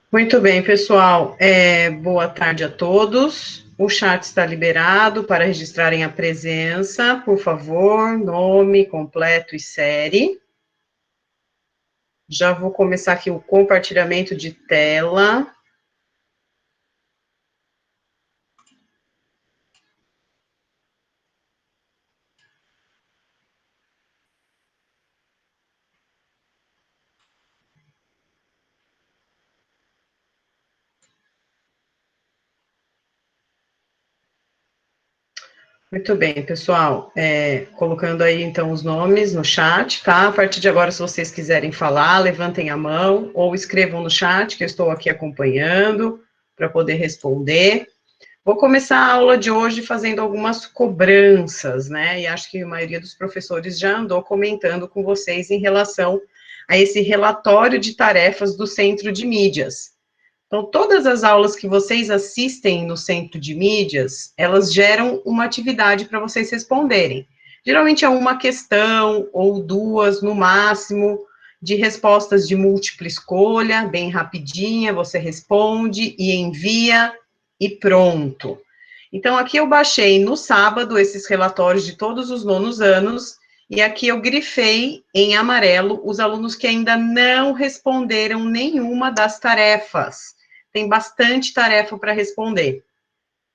Muito bem, pessoal. Boa tarde a todos. O chat está liberado para registrarem a presença. Por favor, nome completo e série. Já vou começar aqui o compartilhamento de tela. Muito bem, pessoal. Colocando aí, então, os nomes no chat, tá? A partir de agora, se vocês quiserem falar, levantem a mão ou escrevam no chat, que eu estou aqui acompanhando, para poder responder. Vou começar a aula de hoje fazendo algumas cobranças, né? E acho que a maioria dos professores já andou comentando com vocês em relação a esse relatório de tarefas do Centro de Mídias. Então, todas as aulas que vocês assistem no Centro de Mídias, elas geram uma atividade para vocês responderem. Geralmente é uma questão ou duas no máximo, de respostas de múltipla escolha, bem rapidinha, você responde e envia e pronto. Então, aqui eu baixei no sábado esses relatórios de todos os nonos anos, e aqui eu grifei em amarelo os alunos que ainda não responderam nenhuma das tarefas. Tem bastante tarefa para responder.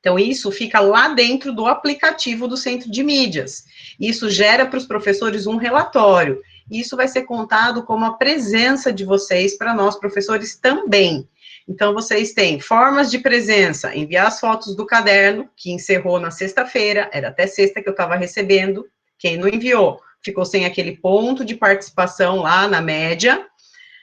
Então, isso fica lá dentro do aplicativo do Centro de Mídias. Isso gera para os professores um relatório. Isso vai ser contado como a presença de vocês para nós, professores, também. Então, vocês têm formas de presença, enviar as fotos do caderno, que encerrou na sexta-feira, era até sexta que eu estava recebendo. Quem não enviou, ficou sem aquele ponto de participação lá na média,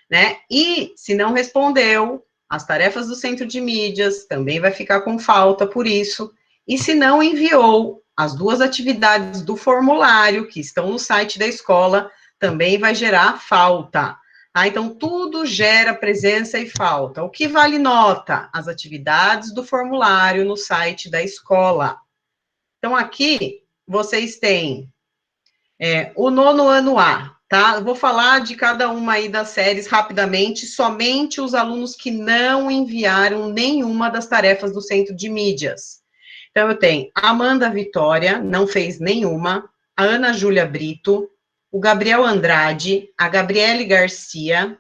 né? E, se não respondeu, as tarefas do Centro de Mídias também vai ficar com falta por isso. E se não enviou as duas atividades do formulário, que estão no site da escola, também vai gerar falta. Tá? Então, tudo gera presença e falta. O que vale nota? As atividades do formulário no site da escola. Então, aqui, vocês têm o nono ano A, tá? Eu vou falar de cada uma aí das séries rapidamente, somente os alunos que não enviaram nenhuma das tarefas do Centro de Mídias. Então, eu tenho a Amanda Vitória, não fez nenhuma, a Ana Júlia Brito, o Gabriel Andrade, a Gabriele Garcia,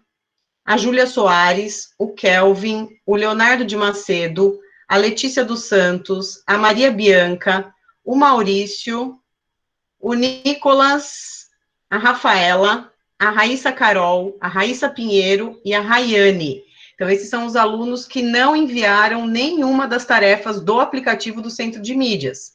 a Júlia Soares, o Kelvin, o Leonardo de Macedo, a Letícia dos Santos, a Maria Bianca, o Maurício, o Nicolas, a Rafaela, a Raíssa Carol, a Raíssa Pinheiro e a Rayane. Então, esses são os alunos que não enviaram nenhuma das tarefas do aplicativo do Centro de Mídias.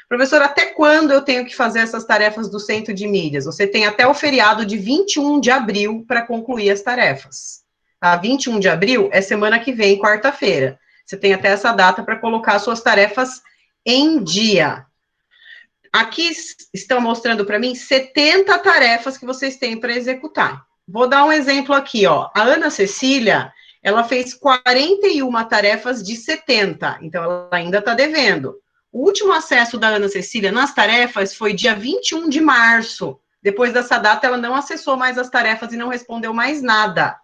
Professor, até quando eu tenho que fazer essas tarefas do Centro de Mídias? Você tem até o feriado de 21 de abril para concluir as tarefas. Tá? 21 de abril é semana que vem, quarta-feira. Você tem até essa data para colocar suas tarefas em dia. Aqui estão mostrando para mim 70 tarefas que vocês têm para executar. Vou dar um exemplo aqui, ó. A Ana Cecília, ela fez 41 tarefas de 70, então ela ainda está devendo. O último acesso da Ana Cecília nas tarefas foi dia 21 de março. Depois dessa data, ela não acessou mais as tarefas e não respondeu mais nada,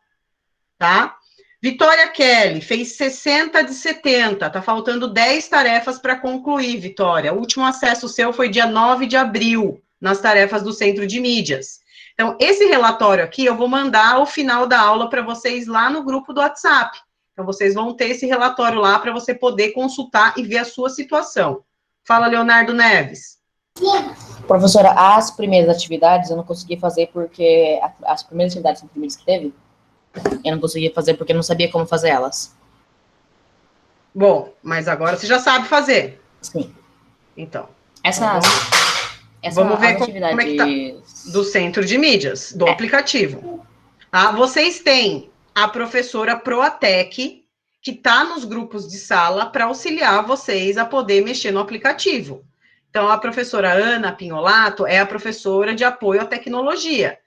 tá? Vitória Kelly fez 60 de 70, tá faltando 10 tarefas para concluir, Vitória. O último acesso seu foi dia 9 de abril, nas tarefas do Centro de Mídias. Então, esse relatório aqui eu vou mandar ao final da aula para vocês lá no grupo do WhatsApp. Então, vocês vão ter esse relatório lá para você poder consultar e ver a sua situação. Fala, Leonardo Neves. Professora, as primeiras atividades eu não consegui fazer porque as primeiras atividades que teve, eu não conseguia fazer porque eu não sabia como fazer elas. Bom, mas agora você já sabe fazer. Sim. Então. Vamos ver como é que tá do Centro de Mídias, do aplicativo. Tá? Vocês têm a professora Proatec, que está nos grupos de sala para auxiliar vocês a poder mexer no aplicativo. Então, a professora Ana Pinholato é a professora de apoio à tecnologia.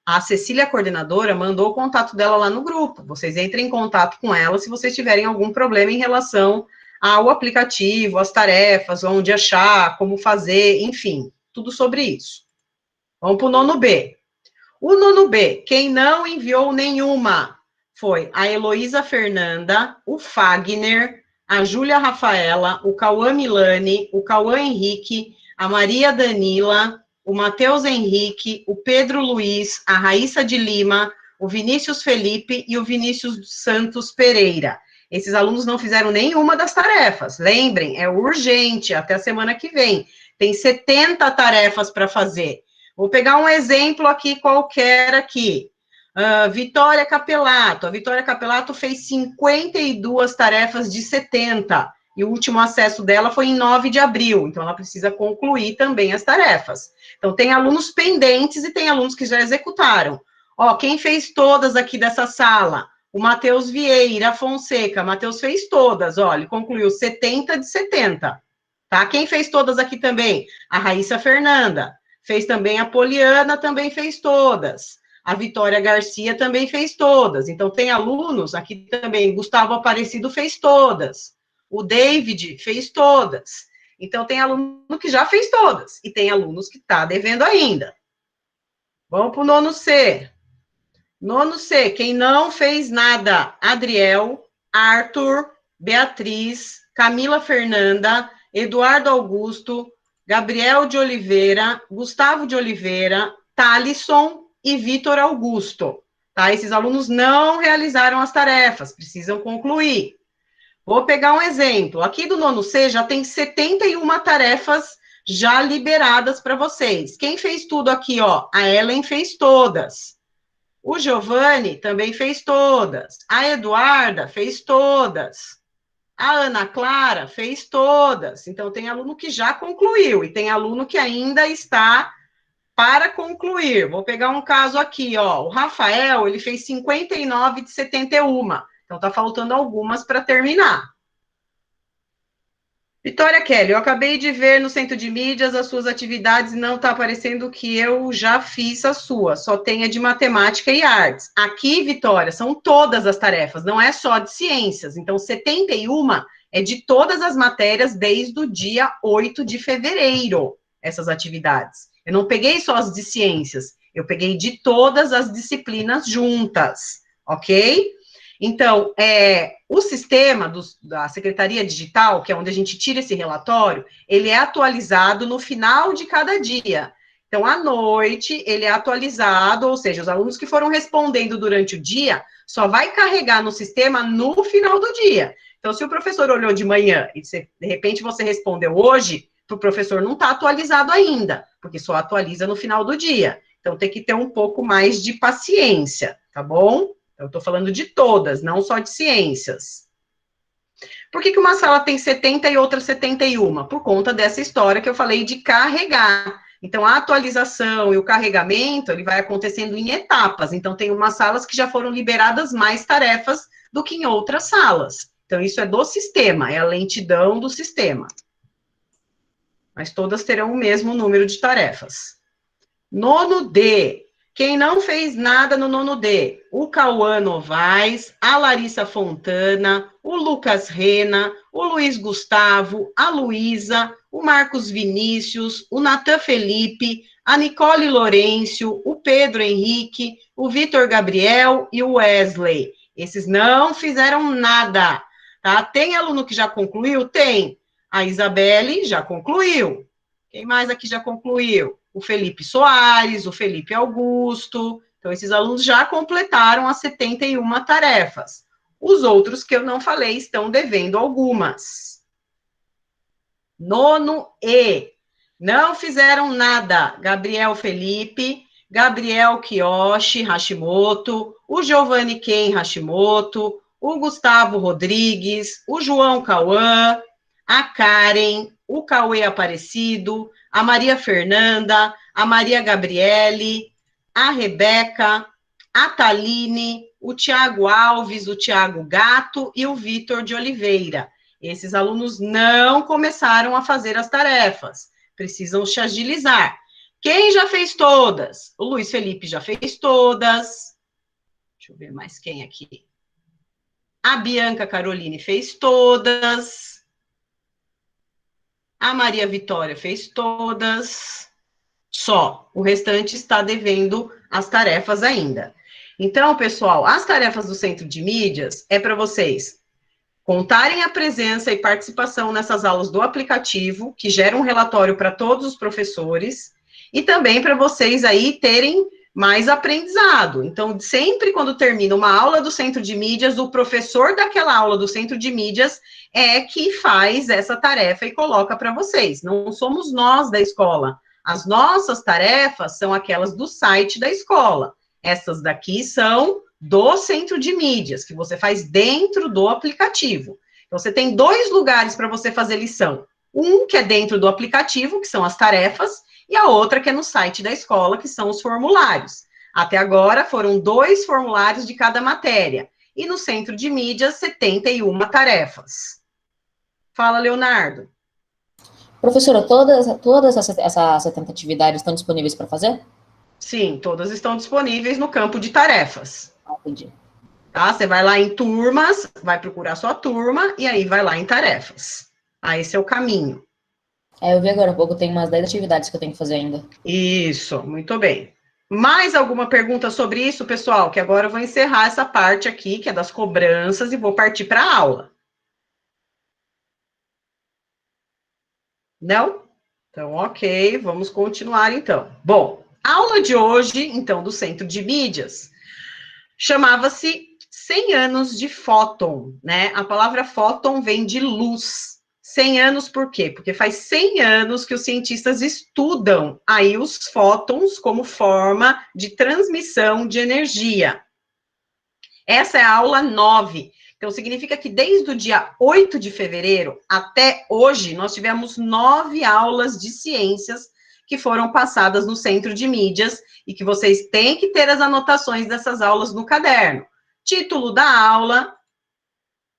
A Cecília, a coordenadora, mandou o contato dela lá no grupo. Vocês entrem em contato com ela se vocês tiverem algum problema em relação ao aplicativo, as tarefas, onde achar, como fazer, enfim, tudo sobre isso. Vamos para o nono B. O nono B, quem não enviou nenhuma, foi a Heloísa Fernanda, o Fagner, a Júlia Rafaela, o Cauã Milani, o Cauã Henrique, a Maria Danila, o Matheus Henrique, o Pedro Luiz, a Raíssa de Lima, o Vinícius Felipe e o Vinícius Santos Pereira. Esses alunos não fizeram nenhuma das tarefas. Lembrem, é urgente, até a semana que vem. Tem 70 tarefas para fazer. Vou pegar um exemplo aqui qualquer aqui. Vitória Capelato. A Vitória Capelato fez 52 tarefas de 70. E o último acesso dela foi em 9 de abril. Então, ela precisa concluir também as tarefas. Então, tem alunos pendentes e tem alunos que já executaram. Ó, quem fez todas aqui dessa sala? O Matheus Vieira Fonseca. Matheus fez todas, ó, ele concluiu 70 de 70. Tá? Quem fez todas aqui também? A Raíssa Fernanda. Fez também a Poliana, também fez todas. A Vitória Garcia também fez todas. Então, tem alunos aqui também. Gustavo Aparecido fez todas. O David fez todas. Então, tem aluno que já fez todas. E tem alunos que está devendo ainda. Vamos para o nono C. Nono C, quem não fez nada? Adriel, Arthur, Beatriz, Camila Fernanda, Eduardo Augusto, Gabriel de Oliveira, Gustavo de Oliveira, Thalisson e Vitor Augusto. Tá? Esses alunos não realizaram as tarefas, precisam concluir. Vou pegar um exemplo. Aqui do nono C já tem 71 tarefas já liberadas para vocês. Quem fez tudo aqui, ó? A Ellen fez todas. O Giovanni também fez todas. A Eduarda fez todas. A Ana Clara fez todas. Então, tem aluno que já concluiu e tem aluno que ainda está para concluir. Vou pegar um caso aqui, ó. O Rafael, ele fez 59 de 71. Então, tá faltando algumas para terminar. Vitória Kelly, eu acabei de ver no centro de mídias as suas atividades e não está aparecendo que eu já fiz a sua, só tem a de matemática e artes. Aqui, Vitória, são todas as tarefas, não é só de ciências. Então, 71 é de todas as matérias desde o dia 8 de fevereiro, essas atividades. Eu não peguei só as de ciências, eu peguei de todas as disciplinas juntas, ok? Então, o sistema da Secretaria Digital, que é onde a gente tira esse relatório, ele é atualizado no final de cada dia. Então, à noite, ele é atualizado, ou seja, os alunos que foram respondendo durante o dia, só vai carregar no sistema no final do dia. Então, se o professor olhou de manhã e, de repente, você respondeu hoje, o professor não está atualizado ainda, porque só atualiza no final do dia. Então, tem que ter um pouco mais de paciência, tá bom? Eu estou falando de todas, não só de ciências. Por que uma sala tem 70 e outra 71? Por conta dessa história que eu falei de carregar. Então, a atualização e o carregamento, ele vai acontecendo em etapas. Então, tem umas salas que já foram liberadas mais tarefas do que em outras salas. Então, isso é do sistema, é a lentidão do sistema. Mas todas terão o mesmo número de tarefas. Nono D. Quem não fez nada no nono D? O Cauã Novaes, a Larissa Fontana, o Lucas Rena, o Luiz Gustavo, a Luísa, o Marcos Vinícius, o Natan Felipe, a Nicole Lourenço, o Pedro Henrique, o Vitor Gabriel e o Wesley. Esses não fizeram nada, tá? Tem aluno que já concluiu? Tem. A Isabelle já concluiu. Quem mais aqui já concluiu? O Felipe Soares, o Felipe Augusto. Então, esses alunos já completaram as 71 tarefas. Os outros que eu não falei estão devendo algumas. Nono E. Não fizeram nada. Gabriel Felipe, Gabriel Kiyoshi Hashimoto, o Giovanni Ken Hashimoto, o Gustavo Rodrigues, o João Cauã, a Karen, o Cauê Aparecido, a Maria Fernanda, a Maria Gabriele, a Rebeca, a Taline, o Tiago Alves, o Tiago Gato e o Vitor de Oliveira. Esses alunos não começaram a fazer as tarefas, precisam se agilizar. Quem já fez todas? O Luiz Felipe já fez todas. Deixa eu ver mais quem aqui. A Bianca Caroline fez todas. A Maria Vitória fez todas, só. O restante está devendo as tarefas ainda. Então, pessoal, as tarefas do Centro de Mídias é para vocês contarem a presença e participação nessas aulas do aplicativo, que gera um relatório para todos os professores, e também para vocês aí terem mais aprendizado. Então, sempre quando termina uma aula do Centro de Mídias, o professor daquela aula do Centro de Mídias é que faz essa tarefa e coloca para vocês. Não somos nós da escola. As nossas tarefas são aquelas do site da escola. Essas daqui são do Centro de Mídias, que você faz dentro do aplicativo. Então, você tem 2 lugares para você fazer lição. Um que é dentro do aplicativo, que são as tarefas, e a outra que é no site da escola, que são os formulários. Até agora, foram 2 formulários de cada matéria. E no Centro de Mídias, 71 tarefas. Fala, Leonardo. Professora, todas essas 70 atividades estão disponíveis para fazer? Sim, todas estão disponíveis no campo de tarefas. Entendi. Tá? Você vai lá em turmas, vai procurar sua turma, e aí vai lá em tarefas. Esse é o caminho. Eu vi agora há pouco, tem umas 10 atividades que eu tenho que fazer ainda. Isso, muito bem. Mais alguma pergunta sobre isso, pessoal? Que agora eu vou encerrar essa parte aqui, que é das cobranças, e vou partir para a aula. Não? Então, ok, vamos continuar então. Bom, a aula de hoje, então, do Centro de Mídias, chamava-se 100 anos de fóton, né? A palavra fóton vem de luz. 100 anos por quê? Porque faz 100 anos que os cientistas estudam aí os fótons como forma de transmissão de energia. Essa é a aula 9. Então, significa que desde o dia 8 de fevereiro até hoje, nós tivemos 9 aulas de ciências que foram passadas no Centro de Mídias e que vocês têm que ter as anotações dessas aulas no caderno. Título da aula.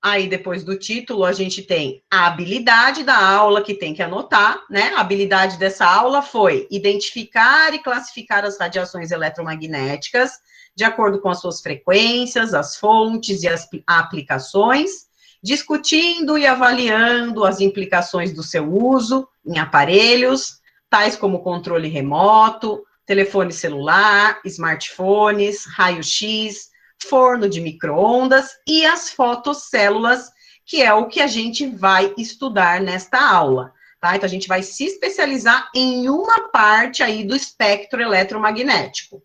Aí, depois do título, a gente tem a habilidade da aula, que tem que anotar, né? A habilidade dessa aula foi identificar e classificar as radiações eletromagnéticas de acordo com as suas frequências, as fontes e as aplicações, discutindo e avaliando as implicações do seu uso em aparelhos, tais como controle remoto, telefone celular, smartphones, raio-x, forno de micro-ondas e as fotocélulas, que é o que a gente vai estudar nesta aula, tá? Então, a gente vai se especializar em uma parte aí do espectro eletromagnético.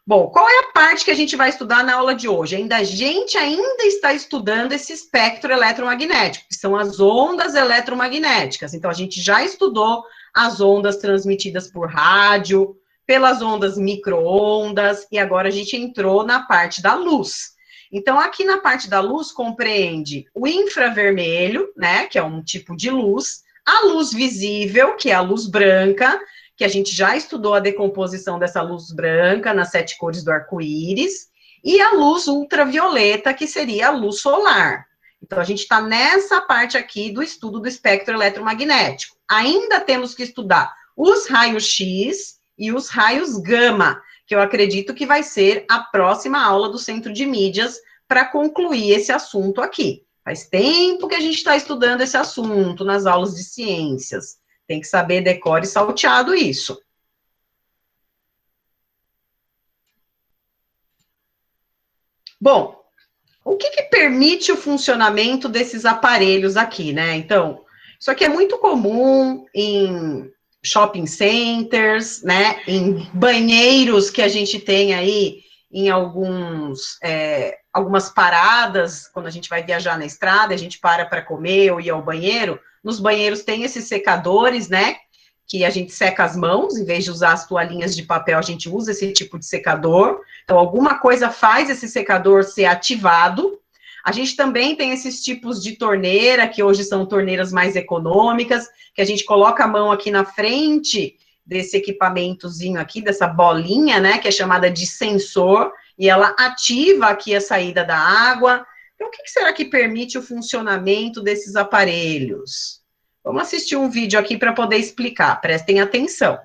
Bom, qual é a parte que a gente vai estudar na aula de hoje? A gente ainda está estudando esse espectro eletromagnético, que são as ondas eletromagnéticas. Então, a gente já estudou as ondas transmitidas por rádio, pelas ondas micro-ondas, e agora a gente entrou na parte da luz. Então, aqui na parte da luz, compreende o infravermelho, né, que é um tipo de luz, a luz visível, que é a luz branca, que a gente já estudou a decomposição dessa luz branca nas 7 cores do arco-íris, e a luz ultravioleta, que seria a luz solar. Então, a gente está nessa parte aqui do estudo do espectro eletromagnético. Ainda temos que estudar os raios-x e os raios gama, que eu acredito que vai ser a próxima aula do Centro de Mídias para concluir esse assunto aqui. Faz tempo que a gente está estudando esse assunto nas aulas de ciências. Tem que saber decore e salteado isso. Bom, o que permite o funcionamento desses aparelhos aqui, né? Então, isso aqui é muito comum em shopping centers, né? Em banheiros que a gente tem aí em algumas paradas, quando a gente vai viajar na estrada, a gente para comer ou ir ao banheiro. Nos banheiros tem esses secadores, né? Que a gente seca as mãos, em vez de usar as toalhinhas de papel, a gente usa esse tipo de secador. Então, alguma coisa faz esse secador ser ativado. A gente também tem esses tipos de torneira, que hoje são torneiras mais econômicas, que a gente coloca a mão aqui na frente desse equipamentozinho aqui, dessa bolinha, né, que é chamada de sensor, e ela ativa aqui a saída da água. Então, o que será que permite o funcionamento desses aparelhos? Vamos assistir um vídeo aqui para poder explicar, prestem atenção.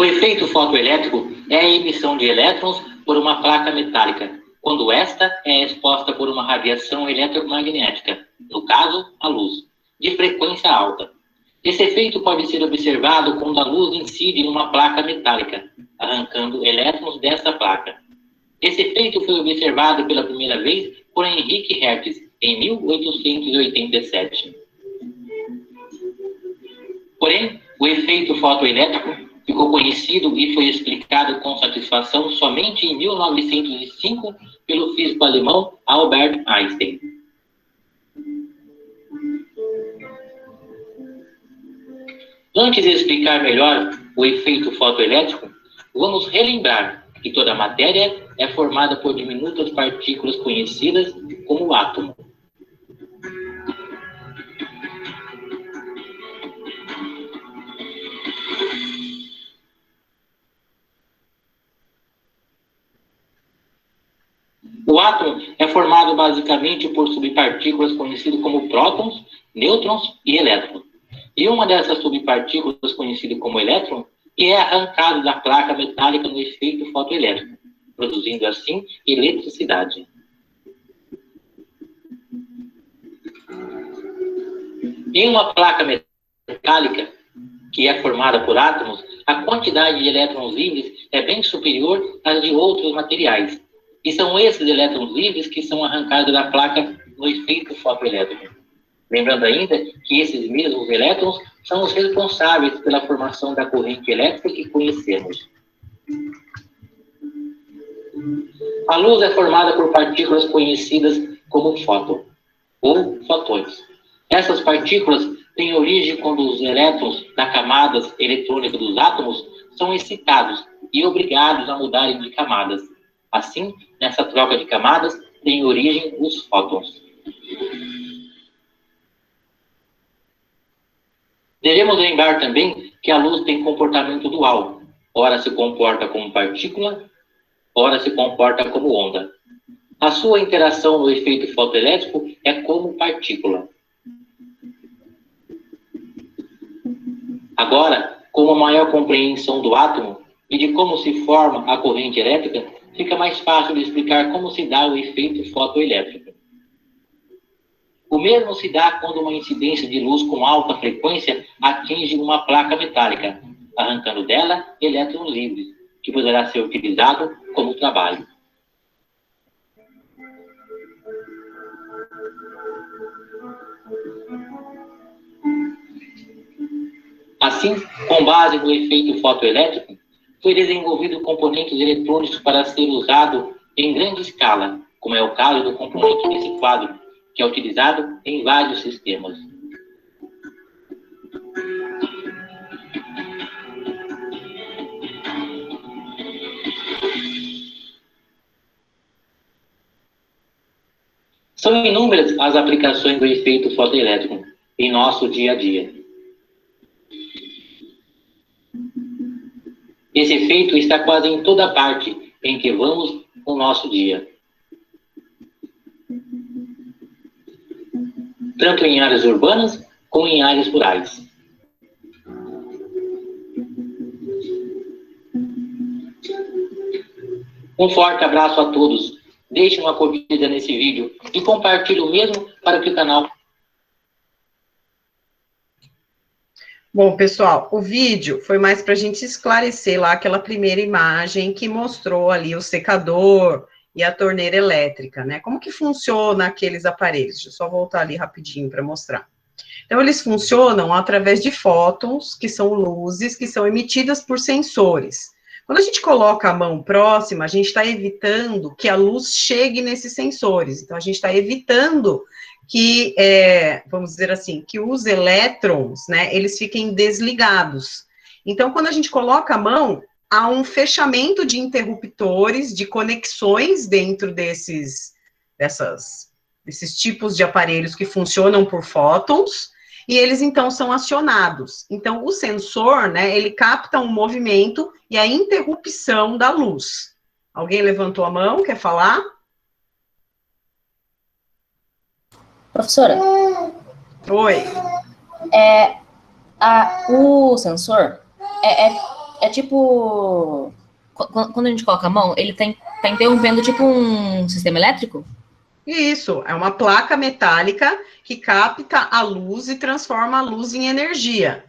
O efeito fotoelétrico é a emissão de elétrons por uma placa metálica, quando esta é exposta por uma radiação eletromagnética, no caso, a luz, de frequência alta. Esse efeito pode ser observado quando a luz incide em uma placa metálica, arrancando elétrons dessa placa. Esse efeito foi observado pela primeira vez por Henrique Hertz, em 1887. Porém, o efeito fotoelétrico ficou conhecido e foi explicado com satisfação somente em 1905 pelo físico alemão Albert Einstein. Antes de explicar melhor o efeito fotoelétrico, vamos relembrar que toda matéria é formada por diminutas partículas conhecidas como átomo. O átomo é formado basicamente por subpartículas conhecidas como prótons, nêutrons e elétrons. E uma dessas subpartículas, conhecida como elétron, é arrancada da placa metálica no efeito fotoelétrico, produzindo assim eletricidade. Em uma placa metálica, que é formada por átomos, a quantidade de elétrons livres é bem superior às de outros materiais. E são esses elétrons livres que são arrancados da placa no efeito fotoelétrico. Lembrando ainda que esses mesmos elétrons são os responsáveis pela formação da corrente elétrica que conhecemos. A luz é formada por partículas conhecidas como fóton, ou fotões. Essas partículas têm origem quando os elétrons das camadas eletrônicas dos átomos são excitados e obrigados a mudarem de camadas. Assim, nessa troca de camadas, tem origem os fótons. Devemos lembrar também que a luz tem comportamento dual. Ora se comporta como partícula, ora se comporta como onda. A sua interação no efeito fotoelétrico é como partícula. Agora, com a maior compreensão do átomo e de como se forma a corrente elétrica, fica mais fácil de explicar como se dá o efeito fotoelétrico. O mesmo se dá quando uma incidência de luz com alta frequência atinge uma placa metálica, arrancando dela elétrons livres, que poderá ser utilizado como trabalho. Assim, com base no efeito fotoelétrico, foi desenvolvido componentes eletrônicos para ser usado em grande escala, como é o caso do componente desse quadro, que é utilizado em vários sistemas. São inúmeras as aplicações do efeito fotoelétrico em nosso dia a dia. Esse efeito está quase em toda parte em que vamos no nosso dia. Tanto em áreas urbanas como em áreas rurais. Um forte abraço a todos. Deixe uma curtida nesse vídeo e compartilhe o mesmo para que o canal... Bom, pessoal, o vídeo foi mais para a gente esclarecer lá aquela primeira imagem que mostrou ali o secador e a torneira elétrica, né? Como que funciona aqueles aparelhos? Deixa eu só voltar ali rapidinho para mostrar. Então, eles funcionam através de fótons, que são luzes, que são emitidas por sensores. Quando a gente coloca a mão próxima, a gente está evitando que a luz chegue nesses sensores. Então, a gente está evitando que, vamos dizer assim, que os elétrons, né, eles fiquem desligados. Então, quando a gente coloca a mão, há um fechamento de interruptores, de conexões dentro desses tipos de aparelhos que funcionam por fótons, e eles, então, são acionados. Então, o sensor, né, ele capta um movimento e a interrupção da luz. Alguém levantou a mão, quer falar? Professora? Oi. O sensor É tipo... Quando a gente coloca a mão, ele tá interrompendo tipo um sistema elétrico? Isso, é uma placa metálica que capta a luz e transforma a luz em energia.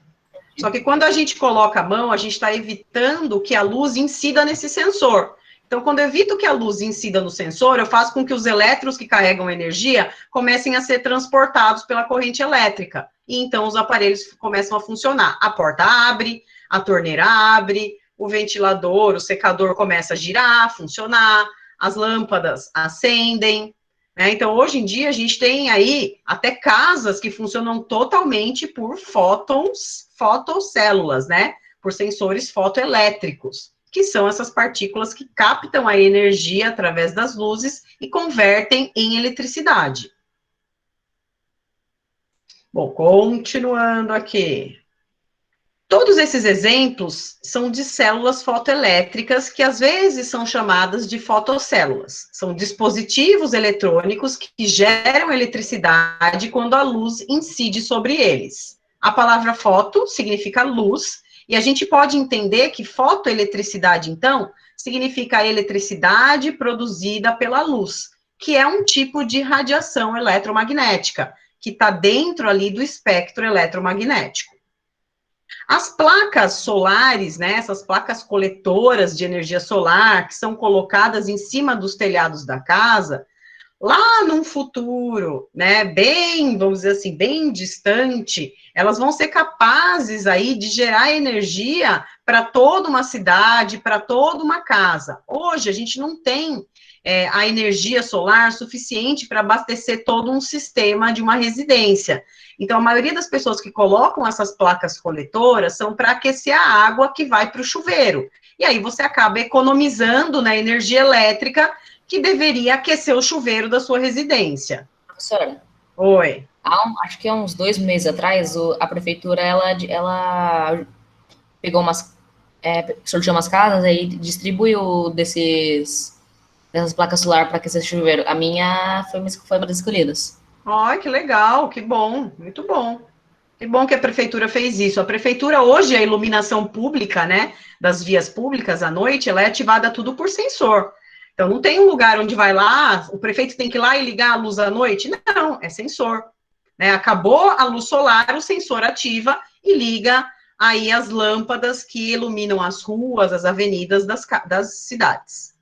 Só que quando a gente coloca a mão, a gente está evitando que a luz incida nesse sensor. Então, quando eu evito que a luz incida no sensor, eu faço com que os elétrons que carregam energia comecem a ser transportados pela corrente elétrica. E então os aparelhos começam a funcionar. A porta abre, a torneira abre, o ventilador, o secador começa a girar, funcionar, as lâmpadas acendem. Né? Então, hoje em dia, a gente tem aí até casas que funcionam totalmente por fotocélulas, né? Por sensores fotoelétricos, que são essas partículas que captam a energia através das luzes e convertem em eletricidade. Bom, continuando aqui. Todos esses exemplos são de células fotoelétricas que às vezes são chamadas de fotocélulas. São dispositivos eletrônicos que geram eletricidade quando a luz incide sobre eles. A palavra foto significa luz, e a gente pode entender que fotoeletricidade, então, significa a eletricidade produzida pela luz, que é um tipo de radiação eletromagnética, que está dentro ali do espectro eletromagnético. As placas solares, né, essas placas coletoras de energia solar, que são colocadas em cima dos telhados da casa, lá num futuro, né, bem, vamos dizer assim, bem distante, elas vão ser capazes aí de gerar energia para toda uma cidade, para toda uma casa. Hoje, a gente não tem a energia solar suficiente para abastecer todo um sistema de uma residência. Então, a maioria das pessoas que colocam essas placas coletoras são para aquecer a água que vai para o chuveiro. E aí você acaba economizando na energia elétrica que deveria aquecer o chuveiro da sua residência. Professora? Oi. Acho que há uns 2 meses atrás, a prefeitura, ela pegou sorteou umas casas e distribuiu dessas placas solar para aquecer chuveiro. A minha foi uma das escolhidas. Ai, que legal, que bom, muito bom. Que bom que a prefeitura fez isso. A prefeitura, hoje, a iluminação pública, né, das vias públicas à noite, ela é ativada tudo por sensor. Então, não tem um lugar onde vai lá, o prefeito tem que ir lá e ligar a luz à noite? Não, é sensor. Né? Acabou a luz solar, o sensor ativa e liga aí as lâmpadas que iluminam as ruas, as avenidas das cidades.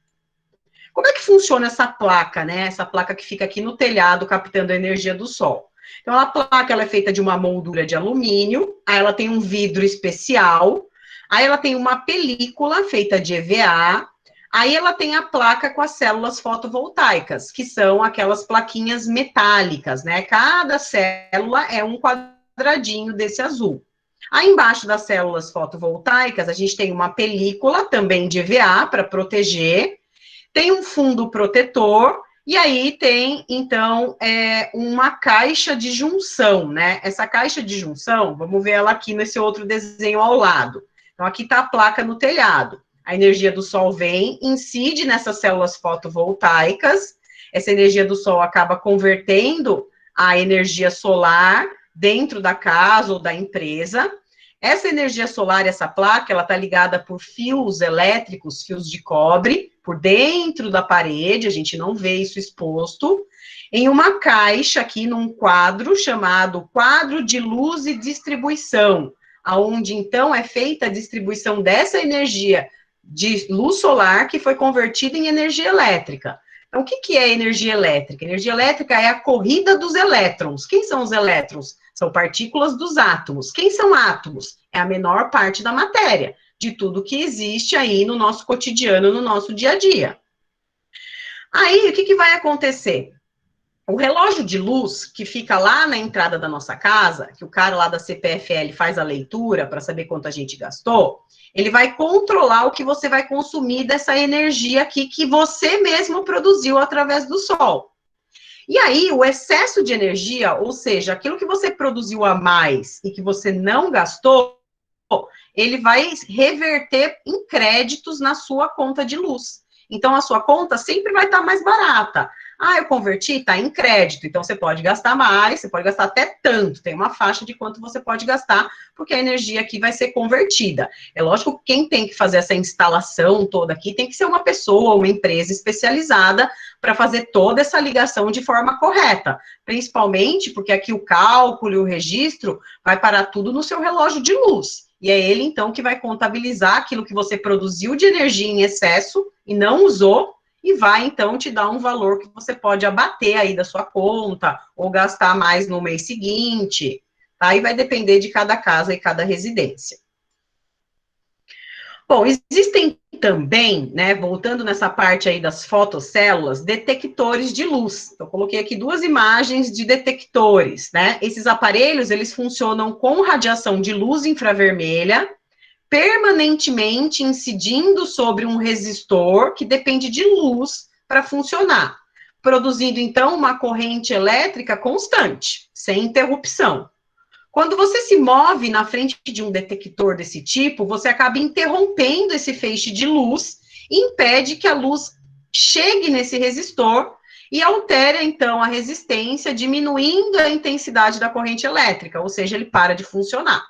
Como é que funciona essa placa, né? Essa placa que fica aqui no telhado, captando a energia do sol. Então, a placa ela é feita de uma moldura de alumínio, aí ela tem um vidro especial, aí ela tem uma película feita de EVA, aí ela tem a placa com as células fotovoltaicas, que são aquelas plaquinhas metálicas, né? Cada célula é um quadradinho desse azul. Aí embaixo das células fotovoltaicas, a gente tem uma película também de EVA para proteger, tem um fundo protetor, e aí tem, então, uma caixa de junção, né? Essa caixa de junção, vamos ver ela aqui nesse outro desenho ao lado. Então, aqui está a placa no telhado. A energia do sol vem, incide nessas células fotovoltaicas, essa energia do sol acaba convertendo a energia solar dentro da casa ou da empresa. Essa energia solar, essa placa, ela está ligada por fios elétricos, fios de cobre, por dentro da parede, a gente não vê isso exposto, em uma caixa aqui num quadro chamado quadro de luz e distribuição, aonde então é feita a distribuição dessa energia de luz solar que foi convertida em energia elétrica. Então, o que é energia elétrica? Energia elétrica é a corrida dos elétrons. Quem são os elétrons? São partículas dos átomos. Quem são átomos? É a menor parte da matéria, de tudo que existe aí no nosso cotidiano, no nosso dia a dia. Aí, o que vai acontecer? O relógio de luz, que fica lá na entrada da nossa casa, que o cara lá da CPFL faz a leitura para saber quanto a gente gastou, ele vai controlar o que você vai consumir dessa energia aqui que você mesmo produziu através do sol. E aí, o excesso de energia, ou seja, aquilo que você produziu a mais e que você não gastou, ele vai reverter em créditos na sua conta de luz. Então, a sua conta sempre vai estar mais barata. Ah, eu converti, está em crédito, então você pode gastar mais, você pode gastar até tanto, tem uma faixa de quanto você pode gastar, porque a energia aqui vai ser convertida. É lógico que quem tem que fazer essa instalação toda aqui tem que ser uma pessoa, uma empresa especializada para fazer toda essa ligação de forma correta, principalmente porque aqui o cálculo e o registro vai parar tudo no seu relógio de luz. E é ele, então, que vai contabilizar aquilo que você produziu de energia em excesso e não usou, e vai, então, te dar um valor que você pode abater aí da sua conta, ou gastar mais no mês seguinte, tá? Aí vai depender de cada casa e cada residência. Bom, existem também, né, voltando nessa parte aí das fotocélulas, detectores de luz. Eu coloquei aqui duas imagens de detectores, né? Esses aparelhos, eles funcionam com radiação de luz infravermelha, permanentemente incidindo sobre um resistor que depende de luz para funcionar, produzindo, então, uma corrente elétrica constante, sem interrupção. Quando você se move na frente de um detector desse tipo, você acaba interrompendo esse feixe de luz e impede que a luz chegue nesse resistor e altere, então, a resistência, diminuindo a intensidade da corrente elétrica, ou seja, ele para de funcionar.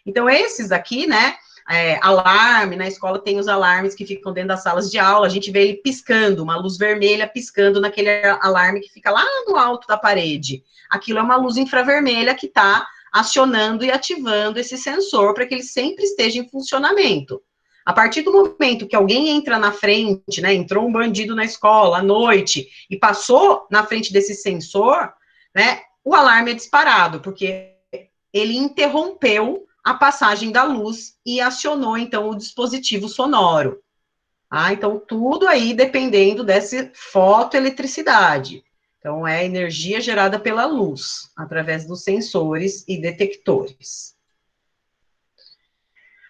Então, esses aqui, né, alarme, na escola tem os alarmes que ficam dentro das salas de aula, a gente vê ele piscando, uma luz vermelha piscando naquele alarme que fica lá no alto da parede. Aquilo é uma luz infravermelha que está acionando e ativando esse sensor para que ele sempre esteja em funcionamento. A partir do momento que alguém entra na frente, né, entrou um bandido na escola à noite e passou na frente desse sensor, né, o alarme é disparado, porque ele interrompeu a passagem da luz e acionou, então, o dispositivo sonoro. Então, tudo aí dependendo dessa fotoeletricidade. Então, é energia gerada pela luz, através dos sensores e detectores.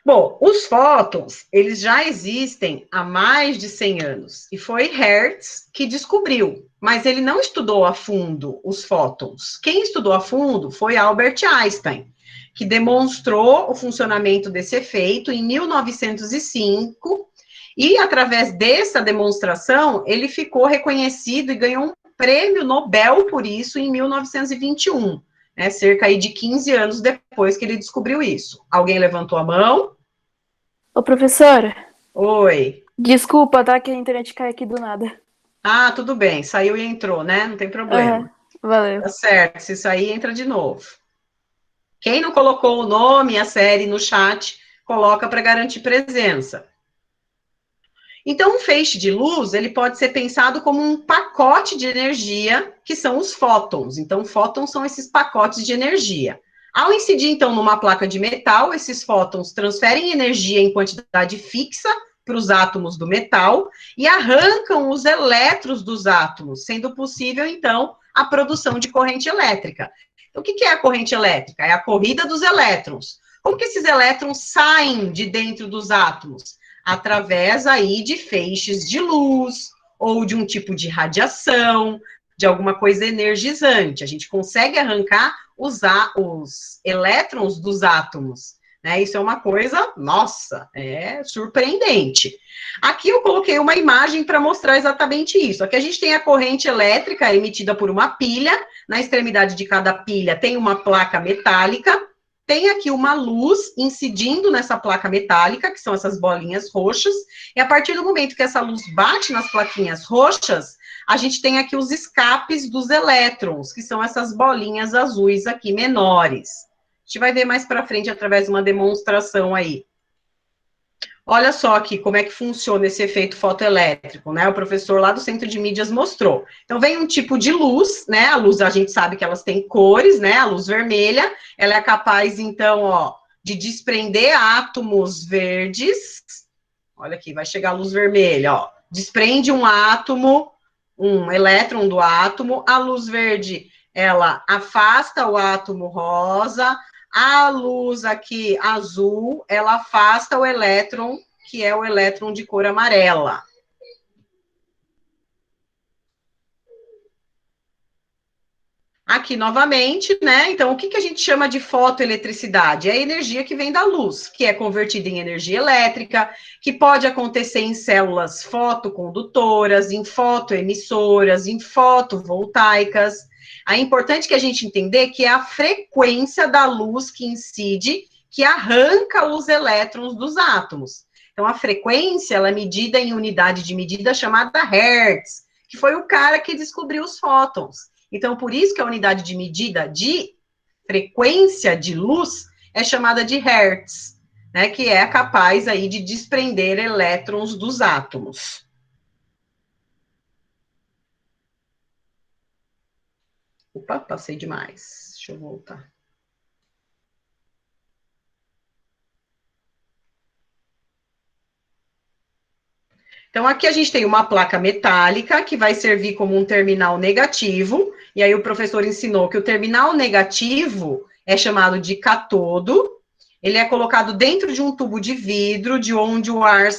Bom, os fótons, eles já existem há mais de 100 anos, e foi Hertz que descobriu, mas ele não estudou a fundo os fótons. Quem estudou a fundo foi Albert Einstein, que demonstrou o funcionamento desse efeito em 1905, e através dessa demonstração, ele ficou reconhecido e ganhou um prêmio Nobel por isso em 1921, né, cerca aí de 15 anos depois que ele descobriu isso. Alguém levantou a mão? Ô, professora, Oi. desculpa, tá? Que a internet cai aqui do nada. Ah, tudo bem, saiu e entrou, né? Não tem problema. Valeu. Tá certo, se sair, entra de novo. Quem não colocou o nome e a série no chat, coloca para garantir presença. Então, um feixe de luz, ele pode ser pensado como um pacote de energia, que são os fótons. Então, fótons são esses pacotes de energia. Ao incidir, então, numa placa de metal, esses fótons transferem energia em quantidade fixa para os átomos do metal e arrancam os elétrons dos átomos, sendo possível, então, a produção de corrente elétrica. Então, o que é a corrente elétrica? É a corrida dos elétrons. Como que esses elétrons saem de dentro dos átomos? Através aí de feixes de luz, ou de um tipo de radiação, de alguma coisa energizante. A gente consegue arrancar os elétrons dos átomos, né? Isso é uma coisa, nossa, é surpreendente. Aqui eu coloquei uma imagem para mostrar exatamente isso. Aqui a gente tem a corrente elétrica emitida por uma pilha, na extremidade de cada pilha tem uma placa metálica, tem aqui uma luz incidindo nessa placa metálica, que são essas bolinhas roxas, e a partir do momento que essa luz bate nas plaquinhas roxas, a gente tem aqui os escapes dos elétrons, que são essas bolinhas azuis aqui menores. A gente vai ver mais para frente através de uma demonstração aí. Olha só aqui como é que funciona esse efeito fotoelétrico, né? O professor lá do Centro de Mídias mostrou. Então, vem um tipo de luz, né? A luz, a gente sabe que elas têm cores, né? A luz vermelha, ela é capaz, então, ó, de desprender átomos verdes. Olha aqui, vai chegar a luz vermelha, ó. Desprende um átomo, um elétron do átomo. A luz verde, ela afasta o átomo rosa. A luz aqui azul, ela afasta o elétron, que é o elétron de cor amarela. Aqui novamente, né? Então, o que, que a gente chama de fotoeletricidade? É a energia que vem da luz, que é convertida em energia elétrica, que pode acontecer em células fotocondutoras, em fotoemissoras, em fotovoltaicas. É importante que a gente entender que é a frequência da luz que incide, que arranca os elétrons dos átomos. Então, a frequência, ela é medida em unidade de medida chamada Hertz, que foi o cara que descobriu os fótons. Então, por isso que a unidade de medida de frequência de luz é chamada de Hertz, né, que é capaz aí de desprender elétrons dos átomos. Opa, passei demais. Deixa eu voltar. Então, aqui a gente tem uma placa metálica que vai servir como um terminal negativo, e aí o professor ensinou que o terminal negativo é chamado de catodo, ele é colocado dentro de um tubo de vidro, de onde o ar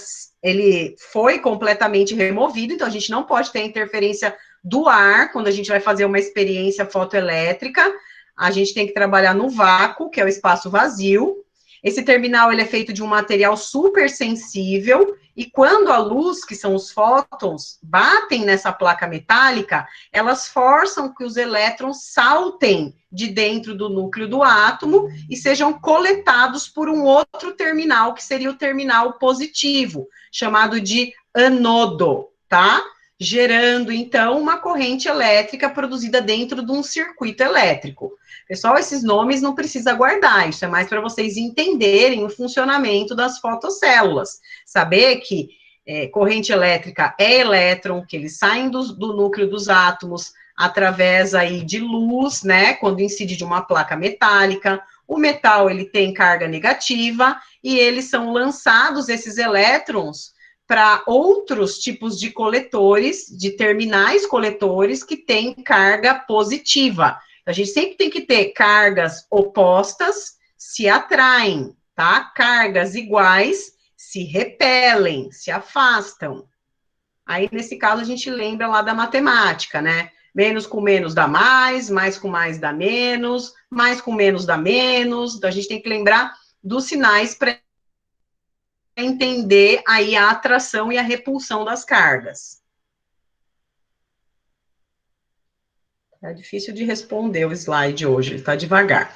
ele foi completamente removido, então a gente não pode ter interferência do ar quando a gente vai fazer uma experiência fotoelétrica, a gente tem que trabalhar no vácuo, que é o espaço vazio. Esse terminal ele é feito de um material super sensível, e quando a luz, que são os fótons, batem nessa placa metálica, elas forçam que os elétrons saltem de dentro do núcleo do átomo e sejam coletados por um outro terminal, que seria o terminal positivo, chamado de anodo, tá? Gerando, então, uma corrente elétrica produzida dentro de um circuito elétrico. Pessoal, esses nomes não precisa guardar, isso é mais para vocês entenderem o funcionamento das fotocélulas. Saber que corrente elétrica é elétron, que eles saem do núcleo dos átomos através aí de luz, né, quando incide de uma placa metálica. O metal, ele tem carga negativa e eles são lançados, esses elétrons, para outros tipos de coletores, de terminais coletores que têm carga positiva. A gente sempre tem que ter cargas opostas se atraem, tá? Cargas iguais se repelem, se afastam. Aí, nesse caso, a gente lembra lá da matemática, né? Menos com menos dá mais com mais dá menos, mais com menos dá menos. Então, a gente tem que lembrar dos sinais para entender aí a atração e a repulsão das cargas. É difícil de responder o slide hoje, ele está devagar.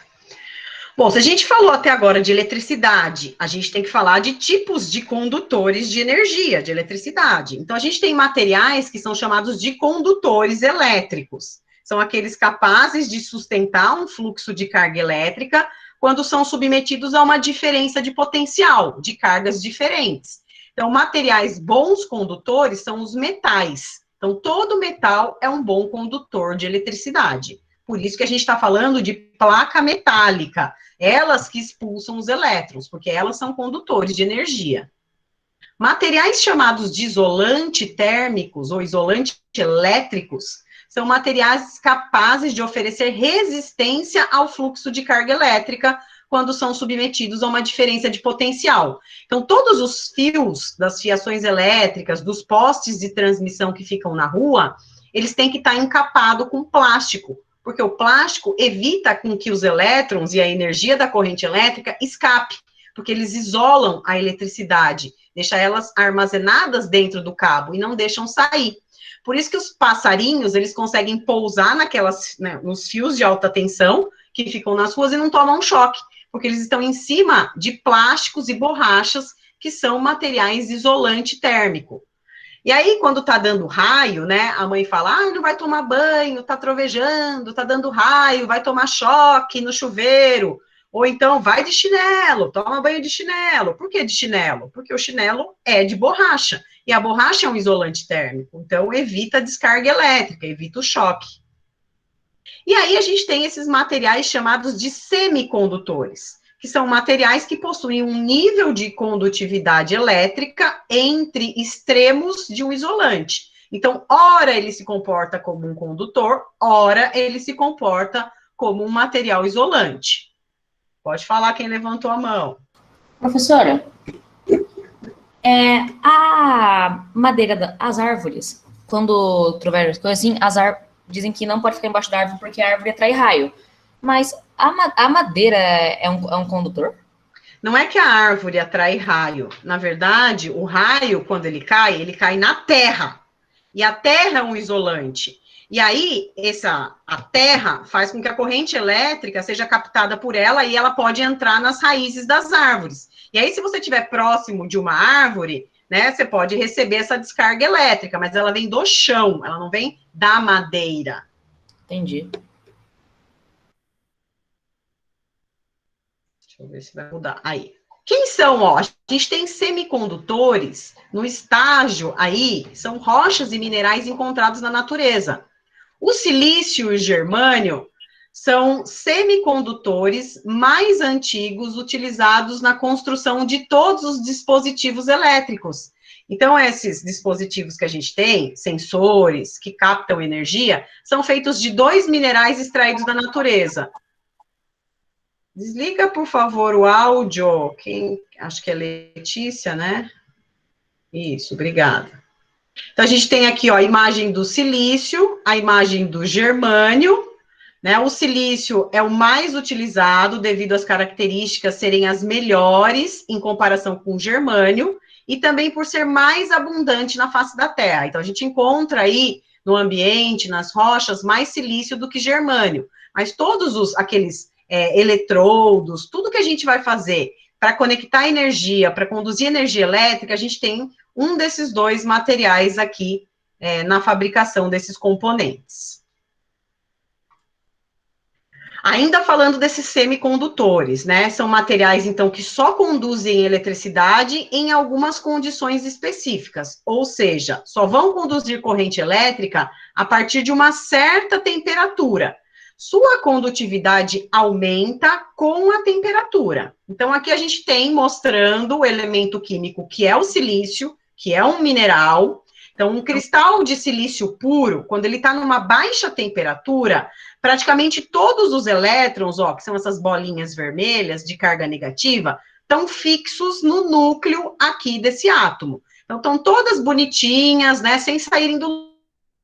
Bom, se a gente falou até agora de eletricidade, a gente tem que falar de tipos de condutores de energia, de eletricidade. Então, a gente tem materiais que são chamados de condutores elétricos. São aqueles capazes de sustentar um fluxo de carga elétrica quando são submetidos a uma diferença de potencial, de cargas diferentes. Então, materiais bons condutores são os metais. Então, todo metal é um bom condutor de eletricidade. Por isso que a gente está falando de placa metálica. Elas que expulsam os elétrons, porque elas são condutores de energia. Materiais chamados de isolante térmicos ou isolante elétricos são materiais capazes de oferecer resistência ao fluxo de carga elétrica quando são submetidos a uma diferença de potencial. Então, todos os fios das fiações elétricas, dos postes de transmissão que ficam na rua, eles têm que estar encapados com plástico, porque o plástico evita com que os elétrons e a energia da corrente elétrica escape, porque eles isolam a eletricidade, deixam elas armazenadas dentro do cabo e não deixam sair. Por isso que os passarinhos, eles conseguem pousar nos fios de alta tensão que ficam nas ruas e não tomam choque, porque eles estão em cima de plásticos e borrachas que são materiais isolante térmico. E aí, quando tá dando raio, né, a mãe fala, não vai tomar banho, tá trovejando, tá dando raio, vai tomar choque no chuveiro, ou então vai de chinelo, toma banho de chinelo. Por que de chinelo? Porque o chinelo é de borracha, e a borracha é um isolante térmico, então evita a descarga elétrica, evita o choque. E aí a gente tem esses materiais chamados de semicondutores, que são materiais que possuem um nível de condutividade elétrica entre extremos de um isolante. Então, ora ele se comporta como um condutor, ora ele se comporta como um material isolante. Pode falar quem levantou a mão. Professora, a madeira, as árvores, quando troveja, assim, dizem que não pode ficar embaixo da árvore porque a árvore atrai raio. Mas a madeira é um condutor? Não é que a árvore atrai raio. Na verdade, o raio, quando ele cai na terra. E a terra é um isolante. E aí, a terra faz com que a corrente elétrica seja captada por ela e ela pode entrar nas raízes das árvores. E aí, se você estiver próximo de uma árvore, né, você pode receber essa descarga elétrica, mas ela vem do chão, ela não vem da madeira. Entendi. Deixa eu ver se vai mudar. Aí. Quem são, ó? A gente tem semicondutores no estágio aí, são rochas e minerais encontrados na natureza. O silício e o germânio são semicondutores mais antigos utilizados na construção de todos os dispositivos elétricos. Então, esses dispositivos que a gente tem, sensores que captam energia, são feitos de dois minerais extraídos da natureza. Desliga, por favor, o áudio. Acho que é Letícia, né? Isso, obrigada. Então, a gente tem aqui, ó, a imagem do silício, a imagem do germânio, né? O silício é o mais utilizado devido às características serem as melhores em comparação com o germânio e também por ser mais abundante na face da Terra. Então, a gente encontra aí no ambiente, nas rochas, mais silício do que germânio. Mas todos aqueles eletrodos, tudo que a gente vai fazer para conectar energia, para conduzir energia elétrica, a gente tem um desses dois materiais aqui na fabricação desses componentes. Ainda falando desses semicondutores, né? São materiais, então, que só conduzem eletricidade em algumas condições específicas, ou seja, só vão conduzir corrente elétrica a partir de uma certa temperatura. Sua condutividade aumenta com a temperatura. Então, aqui a gente tem mostrando o elemento químico que é o silício, que é um mineral. Então, um cristal de silício puro, quando ele está numa baixa temperatura, praticamente todos os elétrons, ó, que são essas bolinhas vermelhas de carga negativa, estão fixos no núcleo aqui desse átomo. Então, estão todas bonitinhas, né, sem saírem do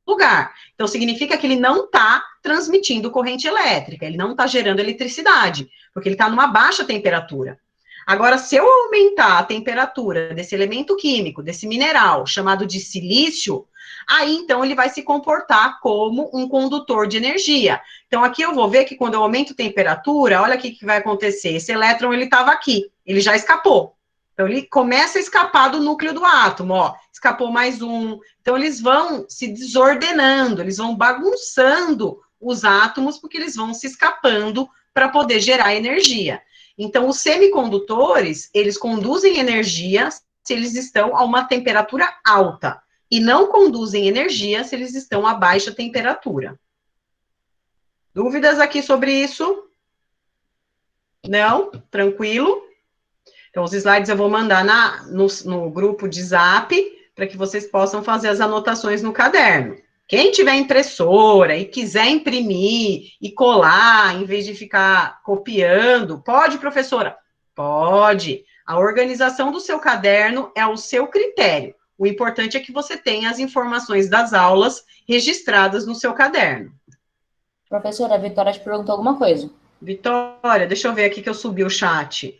lugar. Então, significa que ele não está transmitindo corrente elétrica, ele não está gerando eletricidade, porque ele está numa baixa temperatura. Agora, se eu aumentar a temperatura desse elemento químico, desse mineral, chamado de silício, aí, então, ele vai se comportar como um condutor de energia. Então, aqui eu vou ver que quando eu aumento a temperatura, olha o que vai acontecer. Esse elétron, ele estava aqui, ele já escapou. Então, ele começa a escapar do núcleo do átomo, ó, escapou mais um. Então, eles vão se desordenando, eles vão bagunçando os átomos, porque eles vão se escapando para poder gerar energia. Então, os semicondutores, eles conduzem energia se eles estão a uma temperatura alta, e não conduzem energia se eles estão a baixa temperatura. Dúvidas aqui sobre isso? Não? Tranquilo? Então, os slides eu vou mandar no grupo de Zap, para que vocês possam fazer as anotações no caderno. Quem tiver impressora e quiser imprimir e colar, em vez de ficar copiando, pode, professora? Pode. A organização do seu caderno é o seu critério. O importante é que você tenha as informações das aulas registradas no seu caderno. Professora, a Vitória te perguntou alguma coisa. Vitória, deixa eu ver aqui que eu subi o chat.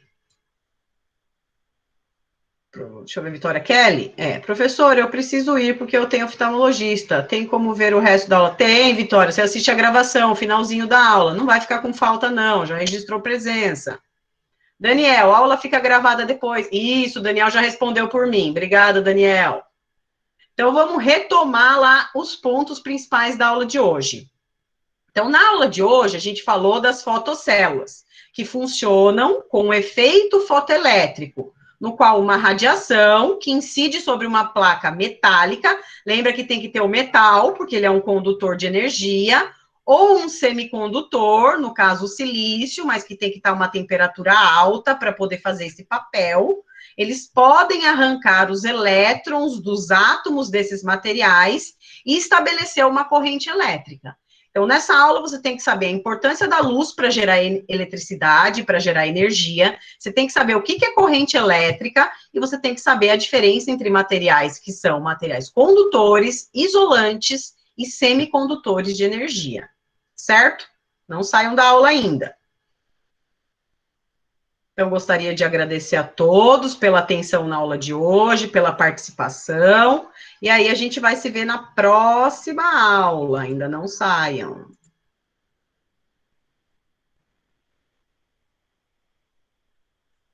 Deixa eu ver, Vitória Kelly? Professora, eu preciso ir porque eu tenho oftalmologista. Tem como ver o resto da aula? Tem, Vitória. Você assiste a gravação, o finalzinho da aula. Não vai ficar com falta, não. Já registrou presença. Daniel, a aula fica gravada depois. Isso, Daniel já respondeu por mim. Obrigada, Daniel. Então, vamos retomar lá os pontos principais da aula de hoje. Então, na aula de hoje, a gente falou das fotocélulas, que funcionam com o efeito fotoelétrico, no qual uma radiação que incide sobre uma placa metálica, lembra que tem que ter o metal, porque ele é um condutor de energia, ou um semicondutor, no caso o silício, mas que tem que estar uma temperatura alta para poder fazer esse papel. Eles podem arrancar os elétrons dos átomos desses materiais e estabelecer uma corrente elétrica. Então, nessa aula, você tem que saber a importância da luz para gerar eletricidade, para gerar energia, você tem que saber o que é corrente elétrica, e você tem que saber a diferença entre materiais que são materiais condutores, isolantes e semicondutores de energia, certo? Não saiam da aula ainda. Eu gostaria de agradecer a todos pela atenção na aula de hoje, pela participação, e aí a gente vai se ver na próxima aula, ainda não saiam.